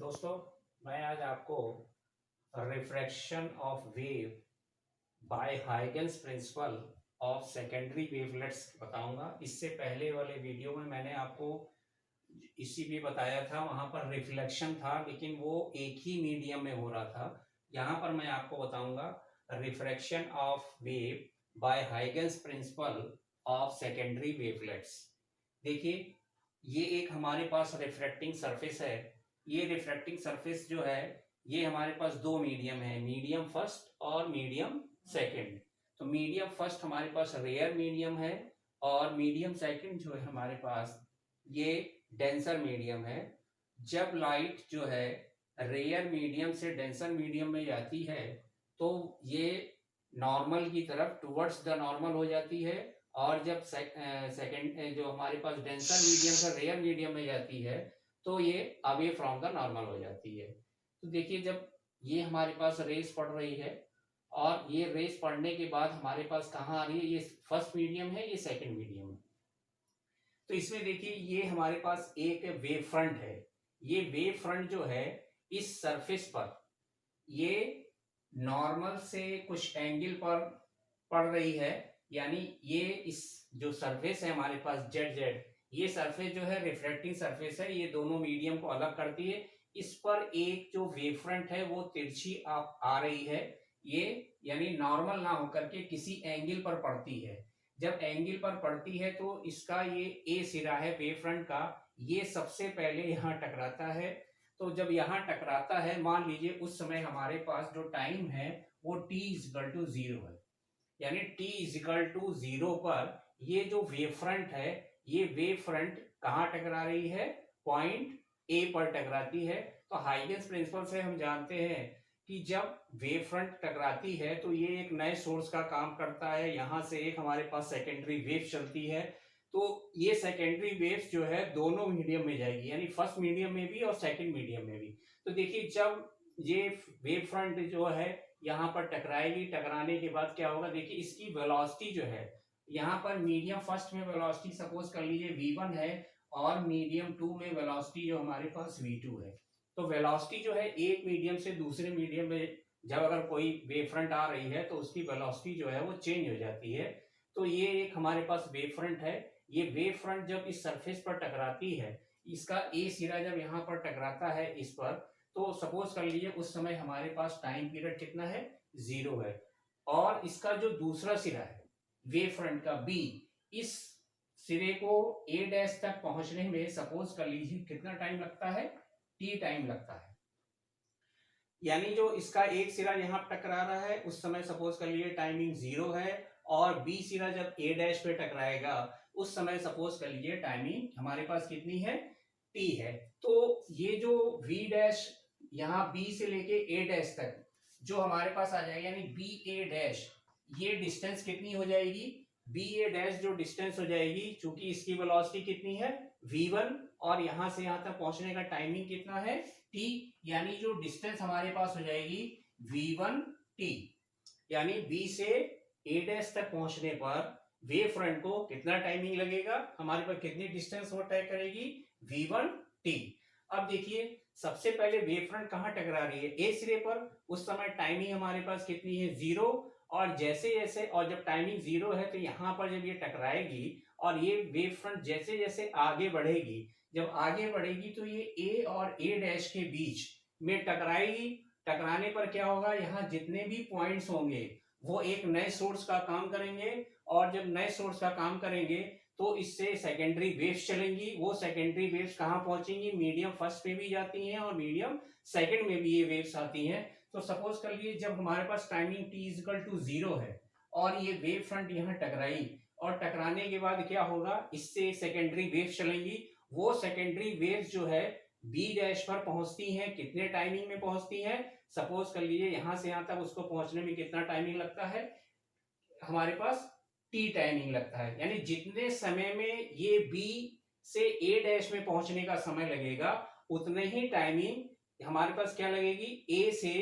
दोस्तों, मैं आज आपको refraction of wave by Huygens principle of secondary wavelets बताऊंगा। इससे पहले वाले वीडियो में मैंने आपको इसी भी बताया था, वहां पर रिफ्लेक्शन था लेकिन वो एक ही मीडियम में हो रहा था। यहाँ पर मैं आपको बताऊंगा refraction of wave by Huygens principle of secondary wavelets. देखिए, ये एक हमारे पास रिफ्रैक्टिंग सरफेस है। ये रिफ्रैक्टिंग सरफेस जो है, ये हमारे पास दो मीडियम है, मीडियम फर्स्ट और मीडियम सेकंड। तो मीडियम फर्स्ट हमारे पास रेयर मीडियम है और मीडियम सेकंड जो है हमारे पास ये डेंसर मीडियम है। जब लाइट जो है रेयर मीडियम से डेंसर मीडियम में जाती है तो ये नॉर्मल की तरफ टुवर्ड्स द नॉर्मल हो जाती है, और जब सेकंड जो हमारे पास डेंसर मीडियम से रेयर मीडियम में जाती है तो ये अवे फ्रॉम द नॉर्मल हो जाती है। तो देखिए, जब ये हमारे पास रेस पड़ रही है और ये रेस पड़ने के बाद हमारे पास कहाँ आ रही है, ये फर्स्ट मीडियम है, ये सेकंड मीडियम है। तो इसमें देखिए, ये हमारे पास एक वेव फ्रंट है। ये वेव फ्रंट जो है इस सरफेस पर ये नॉर्मल से कुछ एंगल पर पड़ रही है, यानी ये इस जो सरफेस है हमारे पास जेड जेड, ये सरफेस जो है रिफ्लेक्टिंग सरफेस है, ये दोनों मीडियम को अलग करती है। इस पर एक जो वेव फ्रंट है वो तिरछी आप आ रही है, ये यानी नॉर्मल ना होकर के किसी एंगल पर पड़ती है। जब एंगल पर पड़ती है तो इसका ये ए सिरा है वेव फ्रंट का, ये सबसे पहले यहाँ टकराता है। तो जब यहाँ टकराता है, मान लीजिए उस समय हमारे पास जो टाइम है वो t इजिकल टू 0 है, यानी t इजिकल टू 0 पर ये जो वेव फ्रंट है, ये वेव फ्रंट कहाँ टकरा रही है, पॉइंट ए पर टकराती है। तो हाइगन्स प्रिंसिपल से हम जानते हैं कि जब वेव फ्रंट टकराती है तो ये एक नए सोर्स का काम करता है, यहाँ से एक हमारे पास सेकेंडरी वेव चलती है। तो ये सेकेंडरी वेव्स जो है दोनों मीडियम में जाएगी, यानी फर्स्ट मीडियम में भी और सेकंड मीडियम में भी। तो देखिए, जब ये वेव फ्रंट जो है यहाँ पर टकराएगी, टकराने के बाद क्या होगा, देखिए इसकी वेलोसिटी जो है, यहाँ पर मीडियम फर्स्ट में वेलोसिटी सपोज कर लीजिए v1 है और मीडियम 2 में वेलोसिटी जो हमारे पास v2 है। तो वेलोसिटी जो है एक मीडियम से दूसरे मीडियम में जब अगर कोई वेव फ्रंट आ रही है तो उसकी वेलोसिटी जो है वो चेंज हो जाती है। तो ये एक हमारे पास वेव फ्रंट है। ये वेव फ्रंट जब इस सरफेस पर टकराती है, इसका ए सिरा जब यहाँ पर टकराता है इस पर, तो सपोज कर लीजिए उस समय हमारे पास टाइम पीरियड कितना है, 0 है। और इसका जो दूसरा सिरा है वेव फ्रंट का बी, इस सिरे को ए डैश तक पहुंचने में सपोज कर लीजिए कितना टाइम लगता है, टी टाइम लगता है। यानी जो इसका एक सिरा यहाँ टकरा रहा है उस समय सपोज कर लीजिए टाइमिंग 0 है, और बी सिरा जब ए डैश पे टकराएगा उस समय सपोज कर लीजिए टाइमिंग हमारे पास कितनी है, टी है। तो ये जो वी डैश यहाँ बी से लेके ए डैश तक जो हमारे पास आ जाएगा, यानी बी ए डैश, ये डिस्टेंस कितनी हो जाएगी, बी ए डैश जो डिस्टेंस हो जाएगी, चूंकि इसकी वेलोसिटी कितनी है v1 और यहां से यहां तक पहुंचने का टाइमिंग कितना है t, यानी जो डिस्टेंस हमारे पास हो जाएगी v1 t, यानी b से a डैश तक पहुंचने पर वेव फ्रंट को कितना टाइमिंग लगेगा, हमारे पास कितनी डिस्टेंस वो तय करेगी, v1 t। अब देखिए, सबसे पहले वेव फ्रंट कहां टकरा रही है, ए सिरे पर, उस समय टाइमिंग हमारे पास कितनी है 0, और जैसे जैसे और जब टाइमिंग 0 है तो यहां पर जब ये टकराएगी और ये वेव फ्रंट जैसे जैसे आगे बढ़ेगी, जब आगे बढ़ेगी तो ये ए और ए डैश के बीच में टकराएगी। टकराने पर क्या होगा, यहाँ जितने भी पॉइंट्स होंगे वो एक नए सोर्स का काम करेंगे, और जब नए सोर्स का काम करेंगे तो इससे सेकेंडरी वेव्स चलेंगी। वो सेकेंडरी वेव्स कहाँ पहुंचेंगी, मीडियम फर्स्ट में भी जाती हैं और मीडियम सेकंड में भी ये वेव्स आती हैं। तो सपोज कर लिए जब हमारे पास टाइमिंग t इजिकल टू 0 है और ये वेव फ्रंट यहाँ टकराई, और टकराने के बाद क्या होगा, इससे सेकेंडरी वेव्स चलेंगी। वो सेकेंडरी वेव्स जो है बी डैश पर पहुंचती हैं, कितने टाइमिंग में पहुंचती हैं, सपोज कर लीजिए यहां से यहां तक उसको पहुंचने में कितना टाइमिंग लगता है, हमारे पास टी टाइमिंग लगता है। यानी जितने समय में ये बी से ए डैश में पहुंचने का समय लगेगा उतने ही टाइमिंग हमारे पास क्या लगेगी, ए से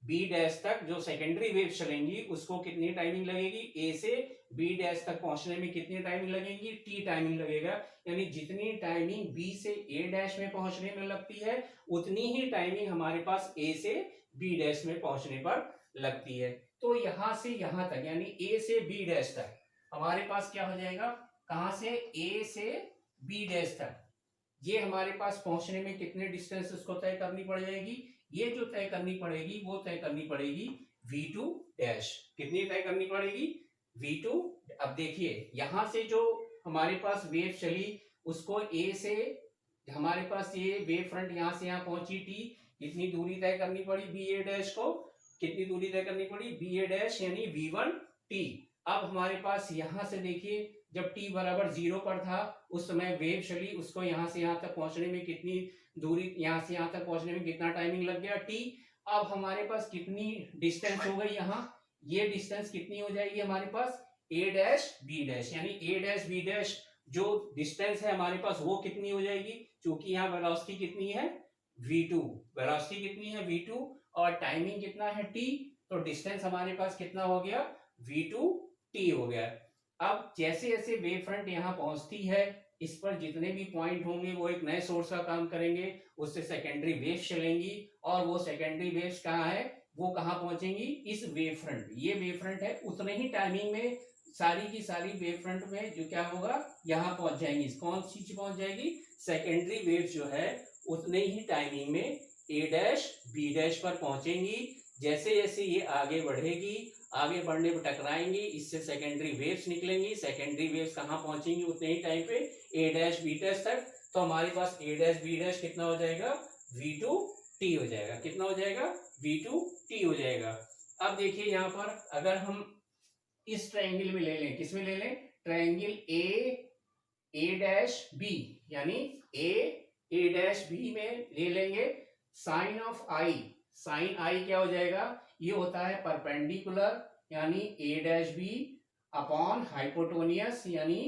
बी डैश तक जो सेकेंडरी वेव चलेंगी उसको कितनी टाइमिंग लगेगी, ए से बी डैश तक पहुंचने में कितनी टाइमिंग लगेगी, टी टाइमिंग लगेगा। यानी जितनी टाइमिंग बी से ए डैश में पहुंचने में लगती है उतनी ही टाइमिंग हमारे पास ए से बी डैश में पहुंचने पर लगती है। तो यहां से यहां तक यानी ए से बी डैश तक हमारे पास क्या हो जाएगा, कहां से, ए से बी डैश तक, ये हमारे पास पहुंचने में कितने डिस्टेंस उसको तय करनी पड़ जाएगी, ये जो तय करनी पड़ेगी वो तय करनी पड़ेगी v2 डैश। कितनी तय करनी पड़ेगी, v2। अब देखिए यहां से जो हमारे पास वेव चली उसको ए से, हमारे पास ये वेव फ्रंट यहां से यहां पहुंची टी, कितनी दूरी तय करनी पड़ी बी ए डैश को, कितनी दूरी तय करनी पड़ी बी ए डैश यानी v1 टी। अब हमारे पास यहां से देखिए जब t बराबर 0 पर था उस समय वेव चली, उसको यहां से यहां तक पहुंचने में कितनी दूरी, यहां से यहां तक पहुंचने में कितना टाइमिंग लग गया t। अब हमारे पास कितनी डिस्टेंस हो गई, यहाँ ये डिस्टेंस कितनी हो जाएगी हमारे पास a डैश b डैश, यानी a डैश b डैश जो डिस्टेंस है हमारे पास वो कितनी हो जाएगी, क्योंकि यहाँ वेलोसिटी कितनी है v2, वेलोसिटी कितनी है v2 और टाइमिंग कितना है t, तो डिस्टेंस हमारे पास कितना हो गया v2 t हो गया। अब जैसे जैसे वेव फ्रंट यहाँ पहुंचती है इस पर जितने भी पॉइंट होंगे वो एक नए सोर्स का काम करेंगे, उससे सेकेंडरी वेव्स चलेंगी और वो सेकेंडरी वेव्स कहाँ है, वो कहाँ पहुंचेंगी, इस वेव फ्रंट, ये वेव फ्रंट है उतने ही टाइमिंग में सारी की सारी वेव फ्रंट में जो क्या होगा यहाँ पहुंच जाएंगी, कौन सी चीज पहुंच जाएगी, सेकेंडरी वेव जो है उतने ही टाइमिंग में ए डैश बी डैश पर पहुंचेंगी। जैसे जैसे ये आगे बढ़ेगी, आगे बढ़ने पर टकराएंगी, इससे सेकेंडरी वेव्स निकलेंगी, सेकेंडरी वेव्स कहाँ पहुंचेंगी उतने ही टाइम पे ए डैश बी डैश तक। तो हमारे पास ए डैश बी डैश कितना हो जाएगा v2 t हो जाएगा, कितना हो जाएगा v2 t हो जाएगा। अब देखिए यहाँ पर अगर हम इस ट्रायंगल में ले लें, किस में ले लें, ट्रायंगल ए डैश बी, यानी ए डैश बी में ले लेंगे साइन ऑफ आई, साइन आई क्या हो जाएगा, ये होता है परपेंडिकुलर यानी ए डैश बी अपॉन हाइपोटोनियस यानी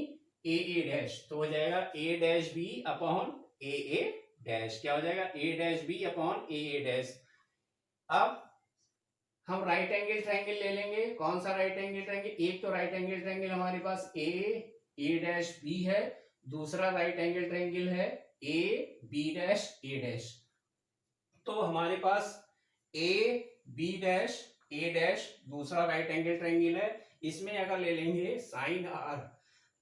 ए डैश, तो हो जाएगा a dash b upon a dash, क्या हो जाएगा a dash b upon a dash. अब हम राइट एंगल ट्रायंगल ले लेंगे, कौन सा राइट एंगल ट्रायंगल, एक तो राइट एंगल ट्रायंगल हमारे पास ए डैश बी है, दूसरा राइट एंगल ट्रायंगल है A B dash A dash. तो हमारे पास A B dash A dash दूसरा राइट एंगल ट्रायंगल है, इसमें अगर ले लेंगे साइन आर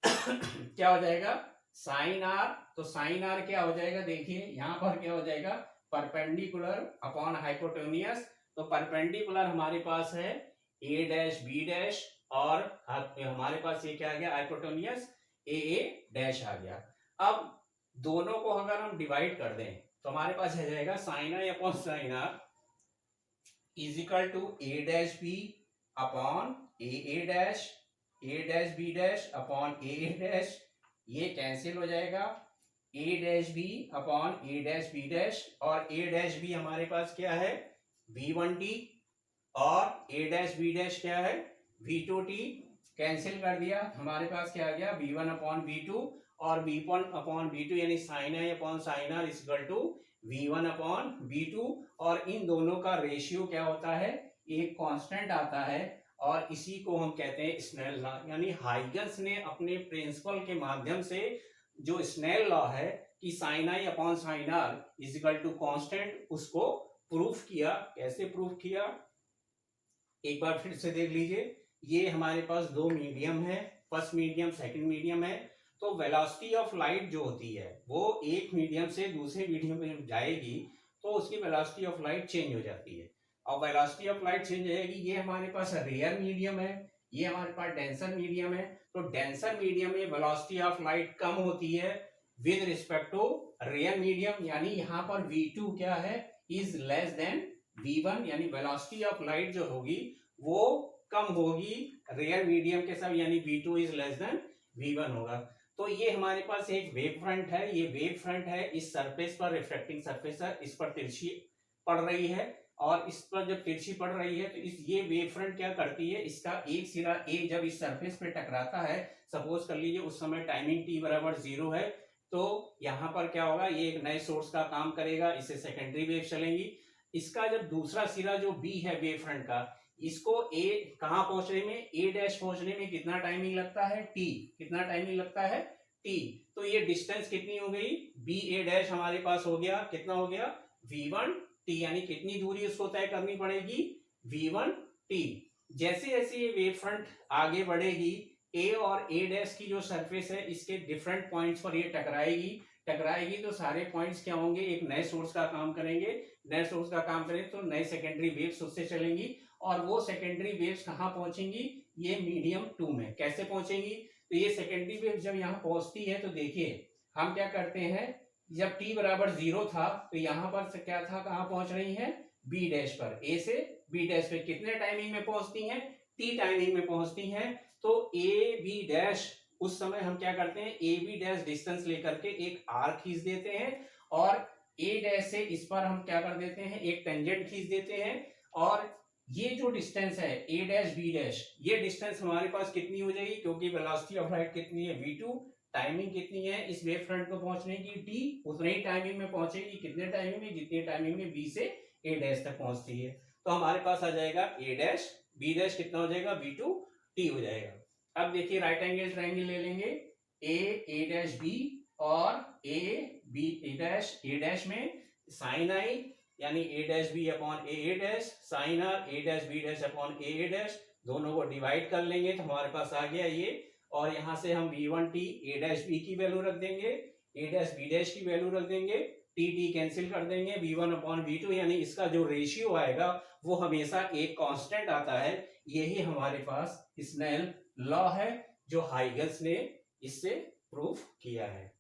क्या हो जाएगा साइन आर, तो साइन आर क्या हो जाएगा, देखिए यहां पर क्या हो जाएगा परपेंडिकुलर अपॉन हाइपोटेन्यूस, तो परपेंडिकुलर हमारे पास है ए डैश बी डैश और हमारे पास ये क्या आ गया हाइपोटेन्यूस ए डैश आ गया। अब दोनों को अगर हम डिवाइड कर दें तो हमारे पास आ जाएगा sine i upon sine r is equal to a dash b upon a dash b dash upon a dash, ये कैंसिल हो जाएगा, a dash b upon a dash b dash, और ए डैश बी हमारे पास क्या है v1t और a dash b dash क्या है v2t, कैंसिल कर दिया, हमारे पास क्या आ गया v1 अपॉन v2 और v1 अपॉन v2 यानी sine i upon sine r is equal to v1 upon v2, और इन दोनों का रेशियो क्या होता है एक कांस्टेंट आता है और इसी को हम कहते हैं स्नेल लॉ, यानी हाइगन्स ने अपने प्रिंसिपल के माध्यम से जो स्नेल लॉ है कि sine i upon sine r is equal to constant, उसको प्रूफ किया। कैसे प्रूफ किया एक बार फिर से देख लीजिए, ये हमारे पास दो मीडियम है, फर्स्ट मीडियम सेकंड मीडियम है, तो वेलोसिटी ऑफ लाइट जो होती है वो एक मीडियम से दूसरे मीडियम में जाएगी तो उसकी वेलोसिटी ऑफ लाइट चेंज हो जाती है, और वेलोसिटी ऑफ लाइट चेंज हो जाएगी। ये हमारे पास रेयर मीडियम है, ये हमारे पास डेंसर मीडियम है, तो डेंसर मीडियम में वेलोसिटी ऑफ लाइट कम होती है with respect to rare medium, यानी यहाँ पर v2 क्या है इज लेस देन v1, यानी वेलोसिटी ऑफ लाइट जो होगी वो कम होगी रेयर मीडियम के साथ, यानी v2 is less than v1 होगा। तो ये हमारे पास एक वेव फ्रंट है, ये वेव फ्रंट है, इस सरफेस पर रिफ्लेक्टिंग सरफेस है, इस पर तिरछी पड़ रही है, और इस पर जब तिरछी पड़ रही है तो ये वेव फ्रंट क्या करती है, इसका एक सिरा ए जब इस सरफेस पे टकराता है, सपोज कर लीजिए उस समय टाइमिंग t बराबर 0 है, तो यहाँ पर क्या होगा ये एक नए सोर्स का काम करेगा, इससे सेकेंडरी वेव चलेंगी। इसका जब दूसरा सिरा जो b है वेव फ्रंट का, इसको ए कहाँ पहुंचने में, ए डैश पहुंचने में कितना टाइमिंग लगता है, टी। कितना टाइमिंग लगता है, टी। तो ये डिस्टेंस कितनी हो गई, बी ए डैश हमारे पास हो गया, कितना हो गया, v1 t, यानी कितनी दूरी उसको तय करनी पड़ेगी, v1 t। जैसे जैसे ये वेव फ्रंट आगे बढ़ेगी, ए और ए डैश की जो सरफेस है इसके डिफरेंट पॉइंट्स पर ये टकराएगी तो सारे पॉइंट्स क्या होंगे, एक नए सोर्स का काम करेंगे, नए सोर्स का काम करेंगे तो नए सेकेंडरी वेव्स उससे चलेंगी, और वो सेकेंडरी वेव्स कहाँ पहुंचेंगी, ये मीडियम 2 में। कैसे पहुंचेंगी, तो ये सेकेंडरी वेव जब यहाँ पहुंचती है तो देखिए हम क्या करते हैं, जब t बराबर 0 था तो यहाँ पर क्या था, कहाँ पहुंच रही है, b डैश पर, a से b डैश पे कितने टाइमिंग में पहुंचती हैं, t टाइमिंग में पहुंचती हैं। तो a b डैश, उस समय हम क्या करते हैं, a b डैश डिस्टेंस लेकर के एक आर्क खींच देते हैं, और a डैश से इस पर हम क्या कर देते हैं, एक टेंजेंट खींच देते हैं, और ये जो डिस्टेंस है a डैश b डैश, ये डिस्टेंस हमारे पास कितनी हो जाएगी, क्योंकि वेलोसिटी ऑफ लाइट कितनी है, v2, टाइमिंग कितनी है इस वेव फ्रंट को पहुंचने की, t, उतने ही टाइमिंग में पहुंचेगी, कितने टाइमिंग में, जितने टाइमिंग में b से a डैश तक पहुंचती है। तो हमारे पास आ जाएगा a डैश b डैश कितना हो जाएगा, v2 t हो जाएगा। अब देखिए राइट एंगल ट्रायंगल ले लेंगे, a डैश b और a डैश में साइन आई, यानी a dash b upon a dash, sine r a dash b dash upon a dash, दोनों को डिवाइड कर लेंगे तो हमारे पास आ गया ये, और यहां से हम v1 t a dash b की वैल्यू रख देंगे, a डैश b डैश की वैल्यू रख देंगे, t कैंसिल कर देंगे, v1 अपॉन v2, यानी इसका जो रेशियो आएगा वो हमेशा एक कांस्टेंट आता है। यही हमारे पास स्नेल लॉ है जो हाइगन्स ने इससे प्रूफ किया है।